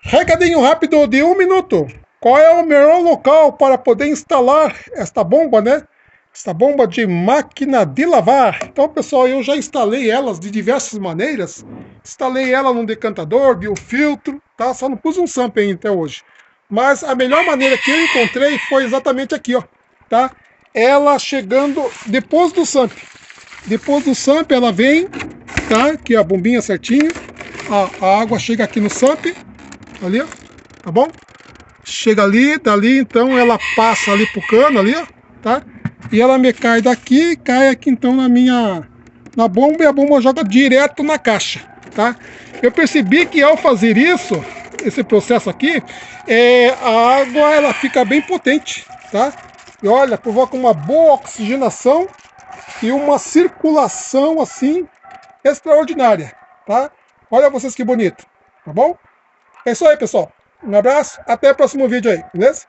Recadinho rápido de 1 minuto. Qual é o melhor local para poder instalar esta bomba, né? Esta bomba de máquina de lavar. Então, pessoal, eu já instalei elas de diversas maneiras. Instalei ela num decantador, biofiltro, tá? Só não pus um sample ainda até hoje. Mas a melhor maneira que eu encontrei foi exatamente aqui, ó, tá? Ela chegando depois do samp. Depois do samp ela vem, tá? Aqui a bombinha certinho. A água chega aqui no samp, ali, ó, tá bom? Chega ali, dali então ela passa ali pro cano ali, ó, tá? E ela me cai daqui, cai aqui então na bomba, e a bomba joga direto na caixa, tá? Eu percebi que ao fazer isso, esse processo aqui, a água ela fica bem potente, tá? E olha, provoca uma boa oxigenação e uma circulação assim extraordinária, tá? Olha vocês que bonito, tá bom? É isso aí, pessoal. Um abraço, até o próximo vídeo aí, beleza?